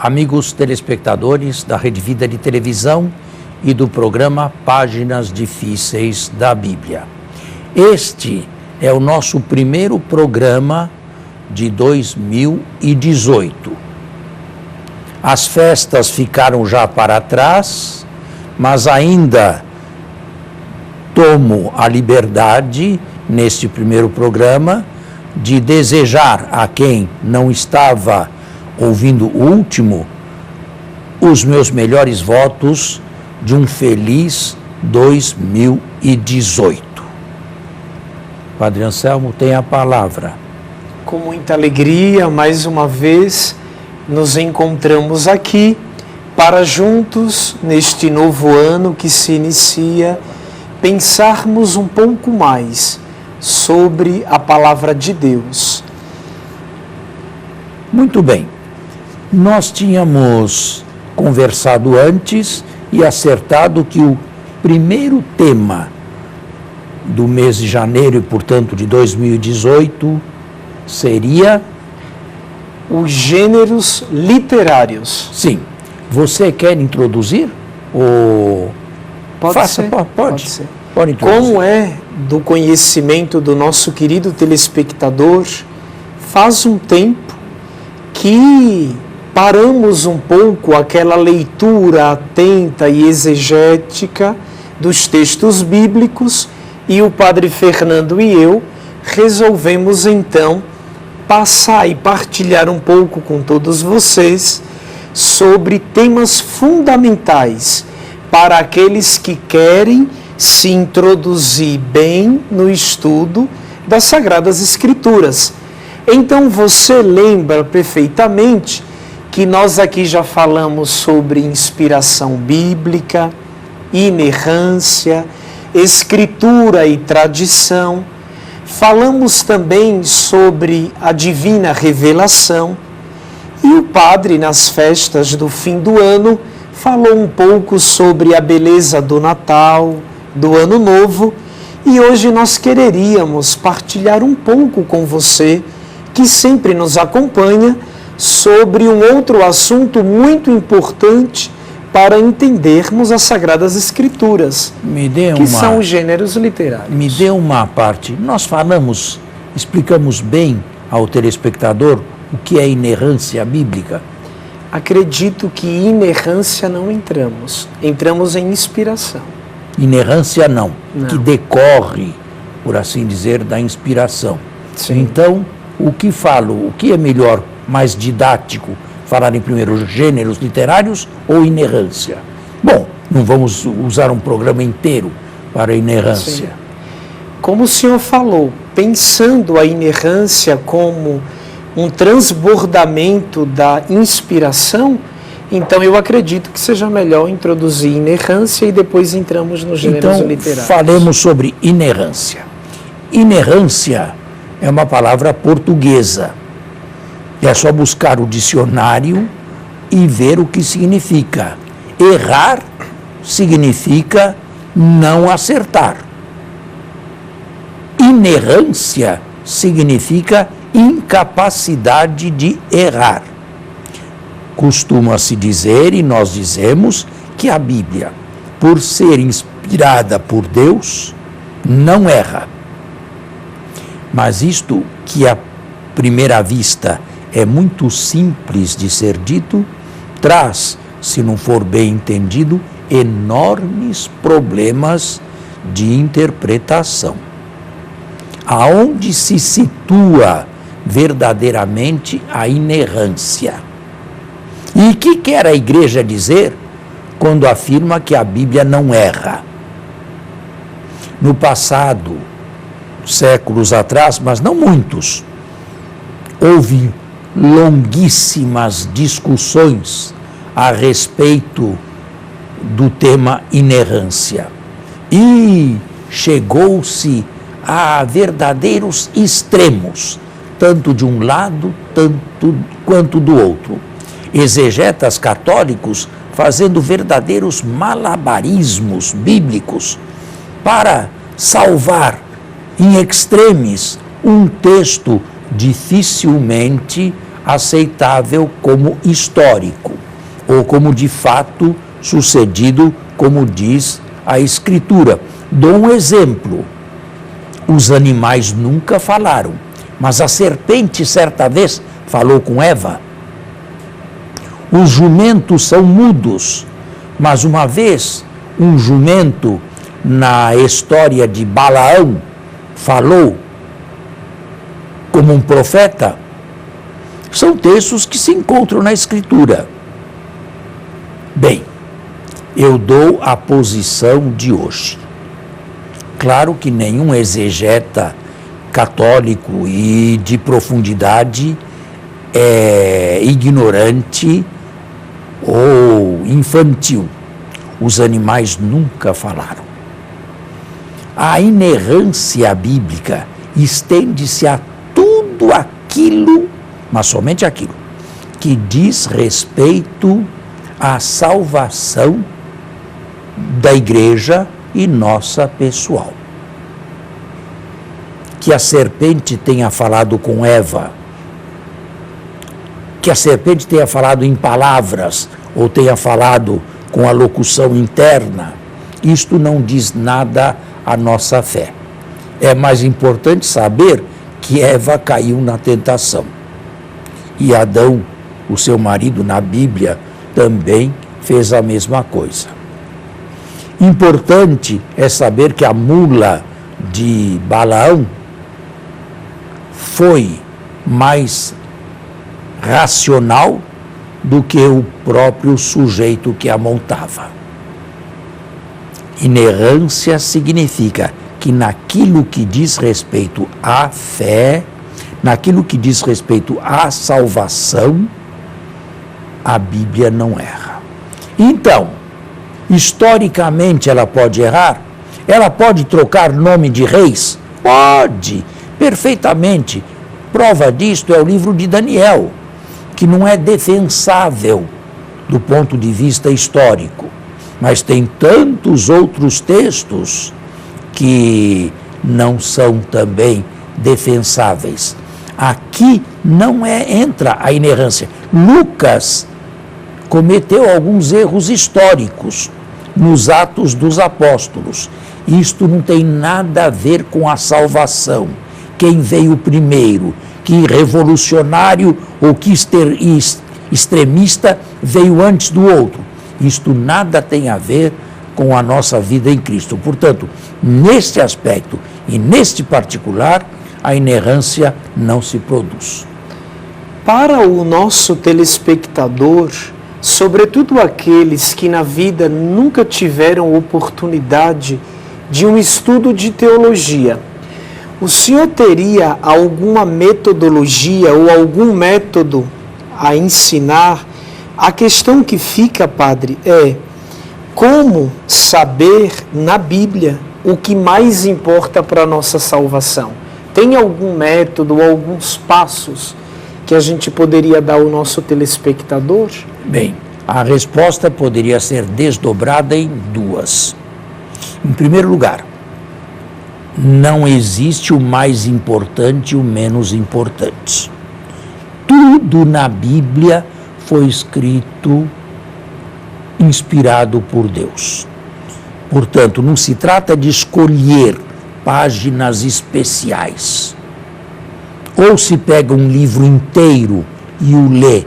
amigos telespectadores da Rede Vida de Televisão e do programa Páginas Difíceis da Bíblia. Este é o nosso primeiro programa de 2018. As festas ficaram já para trás, mas ainda tomo a liberdade, neste primeiro programa, de desejar a quem não estava ouvindo o último, os meus melhores votos de um feliz 2018. Padre Anselmo tem a palavra. Com muita alegria, mais uma vez, nos encontramos aqui para juntos, neste novo ano que se inicia, pensarmos um pouco mais sobre a palavra de Deus. Muito bem. Nós tínhamos conversado antes e acertado que o primeiro tema do mês de janeiro e, portanto, de 2018 seria os gêneros literários. Sim. Você quer introduzir? Ou... Pode ser. Pode ser. Pode introduzir. Como é do conhecimento do nosso querido telespectador, faz um tempo que paramos um pouco aquela leitura atenta e exegética dos textos bíblicos e o Padre Fernando e eu resolvemos então passar e partilhar um pouco com todos vocês sobre temas fundamentais para aqueles que querem se introduzir bem no estudo das Sagradas Escrituras. Então você lembra perfeitamente que nós aqui já falamos sobre inspiração bíblica, inerrância, escritura e tradição. Falamos também sobre a divina revelação. E o padre, nas festas do fim do ano, falou um pouco sobre a beleza do Natal, do Ano Novo. E hoje nós quereríamos partilhar um pouco com você, que sempre nos acompanha, sobre um outro assunto muito importante para entendermos as Sagradas Escrituras, que são os gêneros literários. Me dê uma parte. Nós explicamos bem ao telespectador o que é inerrância bíblica? Acredito que inerrância não entramos. Entramos em inspiração. Inerrância não. Que decorre, por assim dizer, da inspiração. Sim. Então, o que é melhor, mais didático, falar em primeiro gêneros literários ou inerrância? Bom, não vamos usar um programa inteiro para a inerrância. Sim. Como o senhor falou, pensando a inerrância como um transbordamento da inspiração, então eu acredito que seja melhor introduzir inerrância e depois entramos nos gêneros literários. Falemos sobre inerrância. Inerrância é uma palavra portuguesa. É só buscar o dicionário e ver o que significa. Errar significa não acertar. Inerrância significa incapacidade de errar. Costuma-se dizer, e nós dizemos, que a Bíblia, por ser inspirada por Deus, não erra. Mas isto que à primeira vista é muito simples de ser dito, traz, se não for bem entendido, enormes problemas de interpretação. Aonde se situa verdadeiramente a inerrância? E o que quer a Igreja dizer quando afirma que a Bíblia não erra? No passado, séculos atrás, mas não muitos, houve longuíssimas discussões a respeito do tema inerrância. E chegou-se a verdadeiros extremos, tanto de um lado quanto do outro. Exegetas católicos fazendo verdadeiros malabarismos bíblicos para salvar in extremis um texto dificilmente aceitável como histórico, ou como de fato sucedido, como diz a Escritura. Dou um exemplo. Os animais nunca falaram, mas a serpente certa vez falou com Eva. Os jumentos são mudos, mas uma vez um jumento na história de Balaão falou como um profeta. São textos que se encontram na Escritura. Bem, eu dou a posição de hoje. Claro que nenhum exegeta católico e de profundidade é ignorante ou infantil. Os animais nunca falaram. A inerrância bíblica estende-se a tudo aquilo, mas somente aquilo, que diz respeito à salvação da igreja e nossa pessoal. Que a serpente tenha falado com Eva, que a serpente tenha falado em palavras ou tenha falado com a locução interna, isto não diz nada à nossa fé. É mais importante saber que Eva caiu na tentação. E Adão, o seu marido, na Bíblia, também fez a mesma coisa. Importante é saber que a mula de Balaão foi mais racional do que o próprio sujeito que a montava. Inerrância significa que naquilo que diz respeito à fé, naquilo que diz respeito à salvação, a Bíblia não erra. Então, historicamente ela pode errar? Ela pode trocar nome de reis? Pode, perfeitamente. Prova disto é o livro de Daniel, que não é defensável do ponto de vista histórico, mas tem tantos outros textos que não são também defensáveis. Aqui não entra a inerrância. Lucas cometeu alguns erros históricos nos Atos dos Apóstolos. Isto não tem nada a ver com a salvação. Quem veio primeiro, que revolucionário ou que extremista veio antes do outro. Isto nada tem a ver com a nossa vida em Cristo. Portanto, neste aspecto e neste particular, a inerrância não se produz. Para o nosso telespectador, sobretudo aqueles que na vida nunca tiveram oportunidade de um estudo de teologia, o senhor teria alguma metodologia ou algum método a ensinar? A questão que fica, padre, é como saber na Bíblia o que mais importa para a nossa salvação? Tem algum método ou alguns passos que a gente poderia dar ao nosso telespectador? Bem, a resposta poderia ser desdobrada em duas. Em primeiro lugar, não existe o mais importante e o menos importante. Tudo na Bíblia foi escrito, inspirado por Deus. Portanto, não se trata de escolher páginas especiais. Ou se pega um livro inteiro e o lê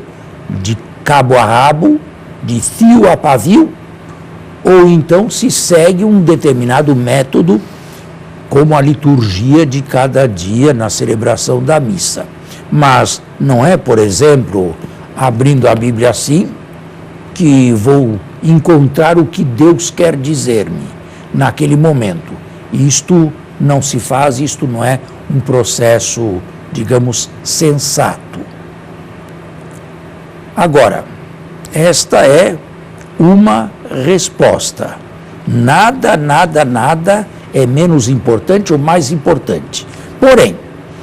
de cabo a rabo, de fio a pavio, ou então se segue um determinado método, como a liturgia de cada dia na celebração da missa. Mas não é, por exemplo, abrindo a Bíblia assim, que vou encontrar o que Deus quer dizer-me naquele momento. Isto não se faz, isto não é um processo, digamos, sensato. Agora, esta é uma resposta. Nada é menos importante ou mais importante. Porém,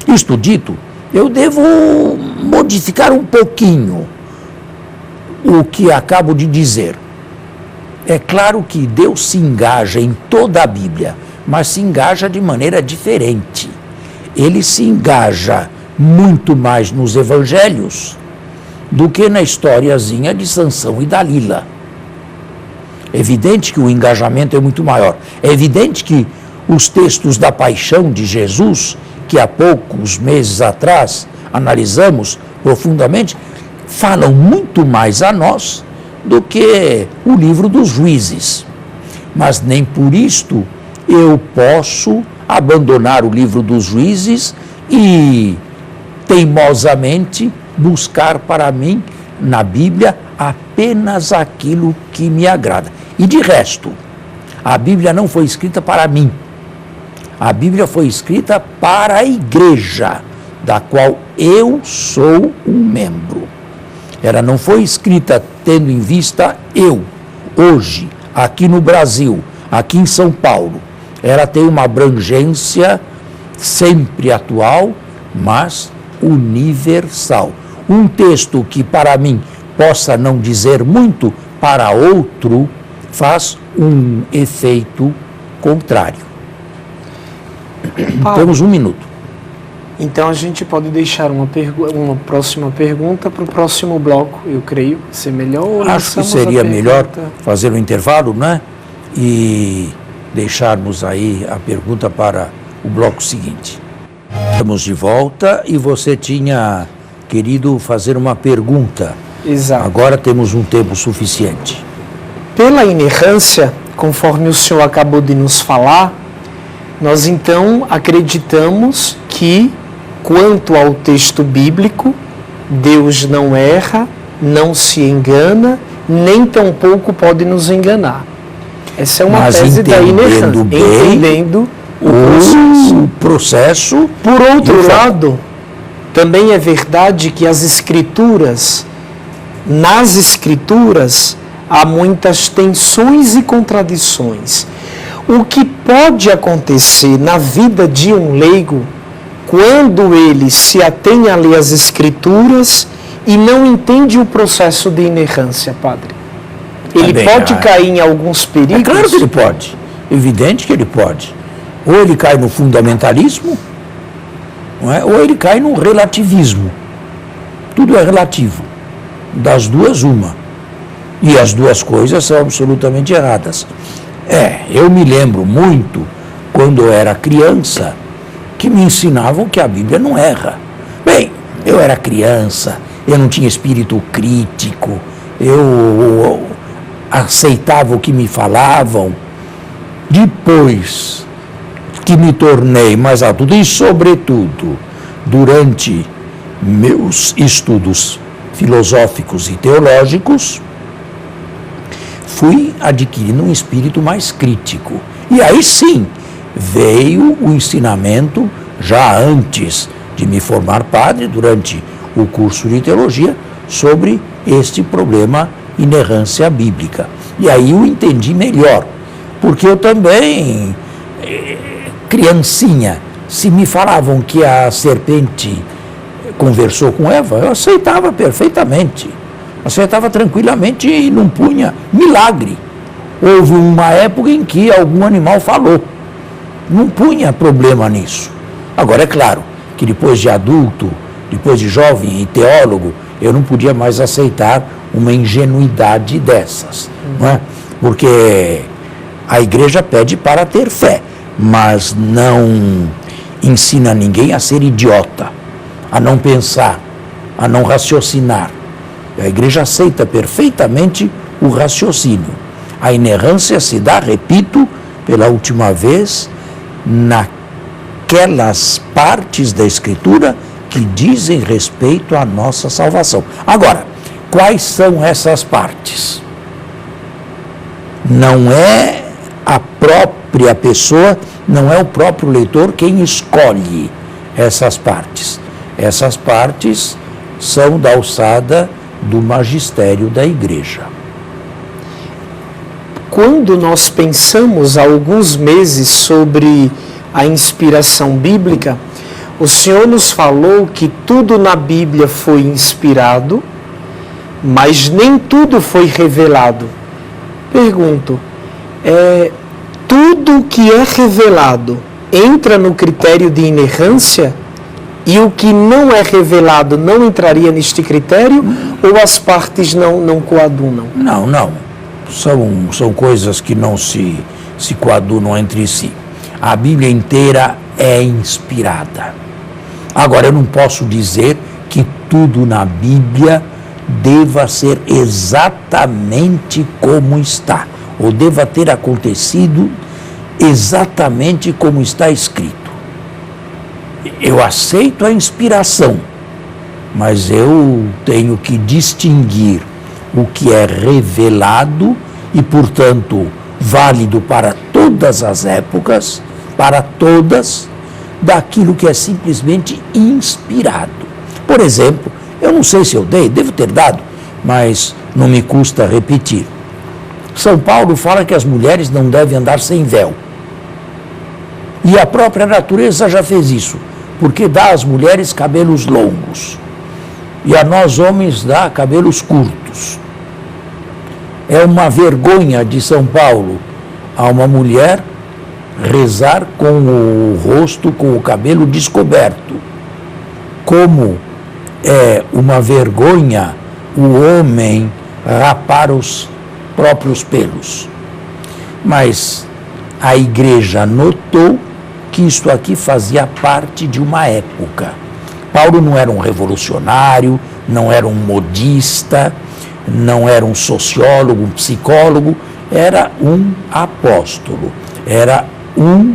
isto dito, eu devo modificar um pouquinho o que acabo de dizer. É claro que Deus se engaja em toda a Bíblia, mas se engaja de maneira diferente. Ele se engaja muito mais nos evangelhos do que na historiazinha de Sansão e Dalila. É evidente que o engajamento é muito maior. É evidente que os textos da paixão de Jesus, que há poucos meses atrás analisamos profundamente, falam muito mais a nós do que o livro dos Juízes. Mas nem por isto eu posso abandonar o livro dos Juízes e teimosamente buscar para mim na Bíblia apenas aquilo que me agrada. E de resto, a Bíblia não foi escrita para mim. A Bíblia foi escrita para a igreja, da qual eu sou um membro. Ela não foi escrita tendo em vista eu, hoje, aqui no Brasil, aqui em São Paulo. Ela tem uma abrangência sempre atual, mas universal. Um texto que para mim possa não dizer muito, para outro faz um efeito contrário. Temos um minuto. Então a gente pode deixar uma próxima pergunta para o próximo bloco, eu creio ser melhor. Ou acho que seria melhor fazer um intervalo, né? E deixarmos aí a pergunta para o bloco seguinte. Estamos de volta e você tinha querido fazer uma pergunta. Exato. Agora temos um tempo suficiente. Pela inerrância, conforme o senhor acabou de nos falar, nós então acreditamos que, quanto ao texto bíblico, Deus não erra, não se engana, nem tampouco pode nos enganar. Essa é uma tese da inerrância. Entendendo o processo. Por outro lado, também é verdade que nas Escrituras, há muitas tensões e contradições. O que pode acontecer na vida de um leigo quando ele se atém a ler as Escrituras e não entende o processo de inerrância, padre? Ele pode cair em alguns perigos? É claro que ele pode. Evidente que ele pode. Ou ele cai no fundamentalismo, não é? Ou ele cai no relativismo. Tudo é relativo. Das duas, uma. E as duas coisas são absolutamente erradas. Eu me lembro muito, quando eu era criança, que me ensinavam que a Bíblia não erra. Bem, eu era criança, eu não tinha espírito crítico, eu aceitava o que me falavam. Depois que me tornei mais adulto, e sobretudo durante meus estudos filosóficos e teológicos, fui adquirindo um espírito mais crítico. E aí sim, veio o ensinamento, já antes de me formar padre, durante o curso de teologia, sobre este problema inerrância bíblica. E aí eu entendi melhor, porque eu também, criancinha, se me falavam que a serpente conversou com Eva, eu aceitava perfeitamente. Aceitava tranquilamente e não punha milagre. Houve uma época em que algum animal falou. Não punha problema nisso. Agora, é claro que depois de adulto, depois de jovem e teólogo, eu não podia mais aceitar uma ingenuidade dessas. Não é? Porque a igreja pede para ter fé, mas não ensina ninguém a ser idiota, a não pensar, a não raciocinar. A igreja aceita perfeitamente o raciocínio. A inerrância se dá, repito, pela última vez, naquelas partes da Escritura que dizem respeito à nossa salvação. Agora, quais são essas partes? Não é a própria pessoa, não é o próprio leitor quem escolhe essas partes. Essas partes são da alçada do magistério da igreja. Quando nós pensamos há alguns meses sobre a inspiração bíblica, o Senhor nos falou que tudo na Bíblia foi inspirado, mas nem tudo foi revelado. Pergunto, tudo que é revelado entra no critério de inerrância? E o que não é revelado não entraria neste critério? Ou as partes não coadunam? Não. São coisas que não se coadunam entre si. A Bíblia inteira é inspirada. Agora, eu não posso dizer que tudo na Bíblia deva ser exatamente como está, ou deva ter acontecido exatamente como está escrito. Eu aceito a inspiração, mas eu tenho que distinguir o que é revelado e, portanto, válido para todas as épocas, para todas, daquilo que é simplesmente inspirado. Por exemplo, eu não sei se eu devo ter dado, mas não me custa repetir. São Paulo fala que as mulheres não devem andar sem véu. E a própria natureza já fez isso, porque dá às mulheres cabelos longos e a nós homens dá cabelos curtos. É uma vergonha de São Paulo a uma mulher rezar com o rosto, com o cabelo descoberto. Como é uma vergonha o homem rapar os próprios pelos. Mas a igreja notou que isso aqui fazia parte de uma época. Paulo não era um revolucionário, não era um modista, não era um sociólogo, um psicólogo, era um apóstolo, era um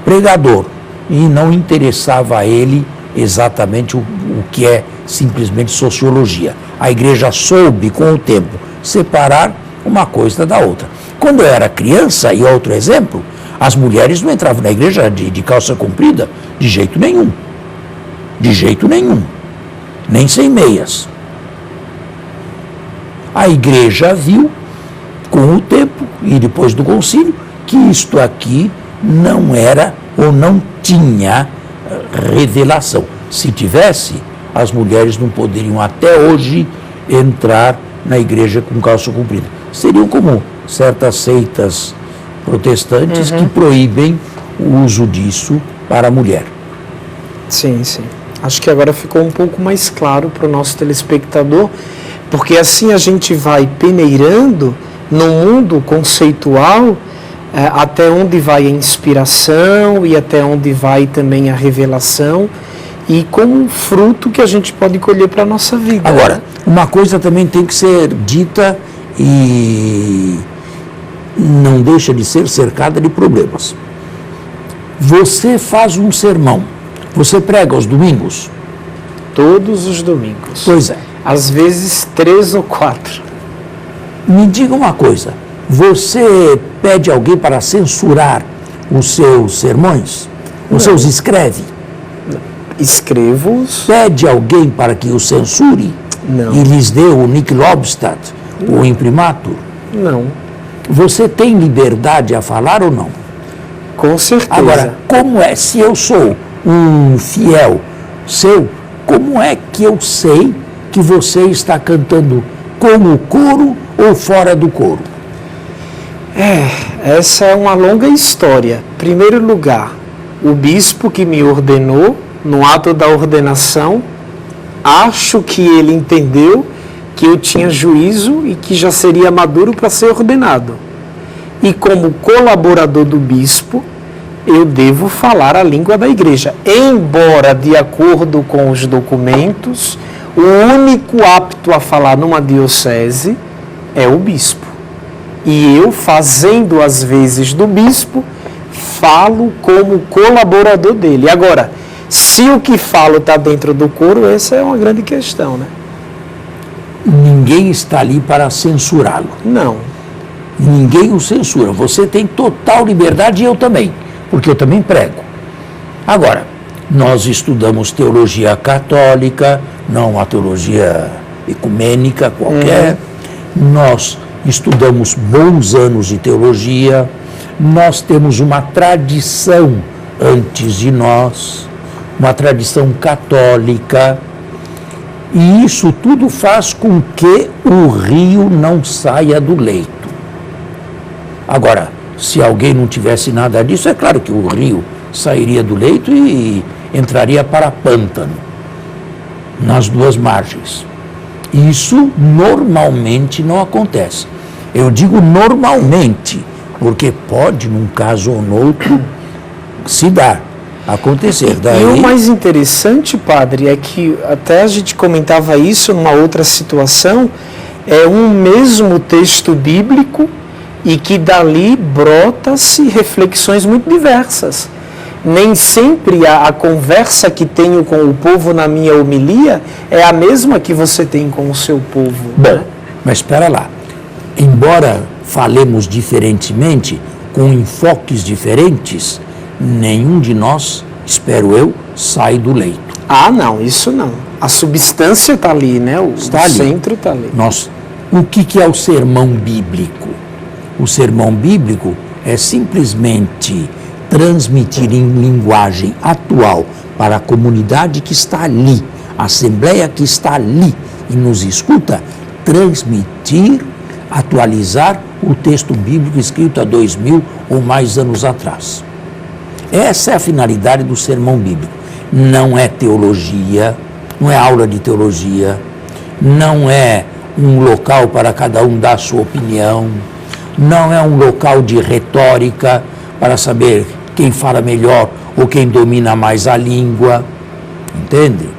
pregador. E não interessava a ele exatamente o que é simplesmente sociologia. A igreja soube, com o tempo, separar uma coisa da outra. Quando eu era criança, e outro exemplo, as mulheres não entravam na igreja de calça comprida de jeito nenhum. De jeito nenhum. Nem sem meias. A igreja viu, com o tempo e depois do concílio, que isto aqui não era ou não tinha revelação. Se tivesse, as mulheres não poderiam até hoje entrar na igreja com calça comprida. Seriam como certas seitas protestantes que proíbem o uso disso para a mulher. Sim. Acho que agora ficou um pouco mais claro para o nosso telespectador, porque assim a gente vai peneirando no mundo conceitual até onde vai a inspiração e até onde vai também a revelação, e como um fruto que a gente pode colher para a nossa vida. Agora, uma coisa também tem que ser dita e não deixa de ser cercada de problemas. Você faz um sermão, você prega aos domingos? Todos os domingos. Pois é. Às vezes 3 ou 4. Me diga uma coisa, você pede alguém para censurar os seus sermões? Os seus escreve? Escrevo-os. Pede alguém para que o censure? Não. E lhes dê o Nick Lobstad, o imprimatur? Não. Você tem liberdade a falar ou não? Com certeza. Agora, como é, se eu sou um fiel seu, como é que eu sei que você está cantando com o coro ou fora do coro? Essa é uma longa história. Em primeiro lugar, o bispo que me ordenou, no ato da ordenação, acho que ele entendeu que eu tinha juízo e que já seria maduro para ser ordenado. E como colaborador do bispo, eu devo falar a língua da igreja. Embora, de acordo com os documentos, o único apto a falar numa diocese é o bispo. E eu, fazendo as vezes do bispo, falo como colaborador dele. Agora, se o que falo está dentro do coro, essa é uma grande questão, né? Ninguém está ali para censurá-lo. Não. Ninguém o censura. Você tem total liberdade e eu também, porque eu também prego. Agora, nós estudamos teologia católica, não uma teologia ecumênica qualquer. Nós estudamos bons anos de teologia. Nós temos uma tradição antes de nós, uma tradição católica. E isso tudo faz com que o rio não saia do leito. Agora, se alguém não tivesse nada disso, é claro que o rio sairia do leito e entraria para pântano, nas duas margens. Isso normalmente não acontece. Eu digo normalmente, porque pode, num caso ou no outro, se dar, acontecer. Daí... E o mais interessante, padre, é que até a gente comentava isso numa outra situação, é um mesmo texto bíblico e que dali brota-se reflexões muito diversas. Nem sempre a conversa que tenho com o povo na minha homilia é a mesma que você tem com o seu povo. Bom, mas espera lá. Embora falemos diferentemente, com enfoques diferentes, nenhum de nós, espero eu, sai do leito. Ah, não, isso não. A substância está ali, né? O centro está ali. O que é o sermão bíblico? O sermão bíblico é simplesmente transmitir em linguagem atual para a comunidade que está ali, a assembleia que está ali e nos escuta, transmitir, atualizar o texto bíblico escrito há 2000 ou mais anos atrás. Essa é a finalidade do sermão bíblico. Não é teologia, não é aula de teologia, não é um local para cada um dar a sua opinião, não é um local de retórica para saber quem fala melhor ou quem domina mais a língua, entende?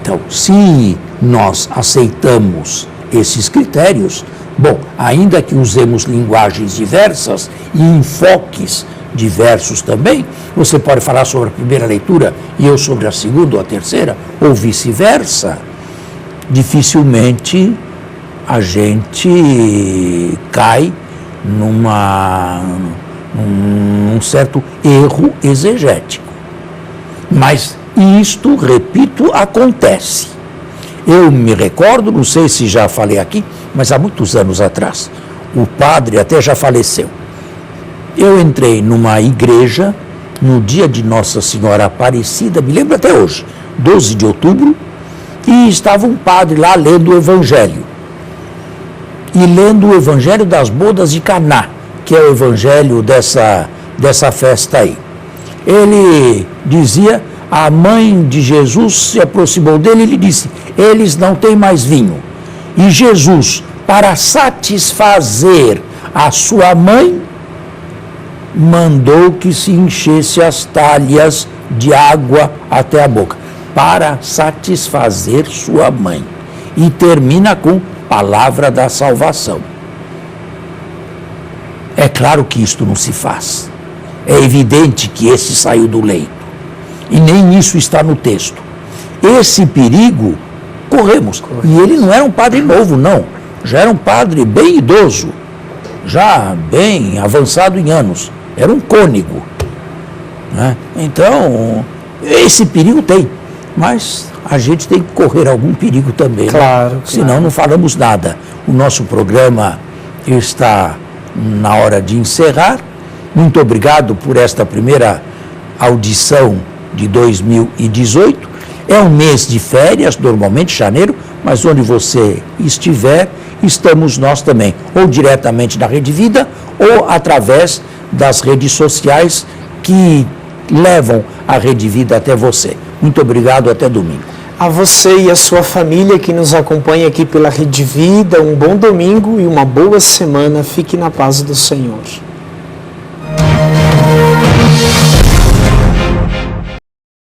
Então, se nós aceitamos esses critérios, bom, ainda que usemos linguagens diversas e enfoques diversos também, você pode falar sobre a primeira leitura e eu sobre a segunda ou a terceira, ou vice-versa, dificilmente a gente cai num certo erro exegético. Mas isto, repito, acontece. Eu me recordo, não sei se já falei aqui, mas há muitos anos atrás, o padre até já faleceu. Eu entrei numa igreja no dia de Nossa Senhora Aparecida, me lembro até hoje, 12 de outubro, e estava um padre lá lendo o Evangelho. E lendo o Evangelho das bodas de Caná, que é o Evangelho dessa festa aí. Ele dizia, a mãe de Jesus se aproximou dele e lhe disse, eles não têm mais vinho. E Jesus, para satisfazer a sua mãe, mandou que se enchesse as talhas de água até a boca, para satisfazer sua mãe. E termina com palavra da salvação. É claro que isto não se faz. É evidente que esse saiu do leito. E nem isso está no texto. Esse perigo corremos. E ele não era um padre novo, não. Já era um padre bem idoso, já bem avançado em anos. Era um cônego, né? Então, esse perigo tem. Mas a gente tem que correr algum perigo também, claro, né? Senão não falamos nada. O nosso programa está na hora de encerrar. Muito obrigado por esta primeira audição de 2018. É um mês de férias, normalmente janeiro, mas onde você estiver, estamos nós também, ou diretamente na Rede Vida, ou através das redes sociais que levam a Rede Vida até você. Muito obrigado, até domingo. A você e a sua família que nos acompanha aqui pela Rede Vida, um bom domingo e uma boa semana. Fique na paz do Senhor.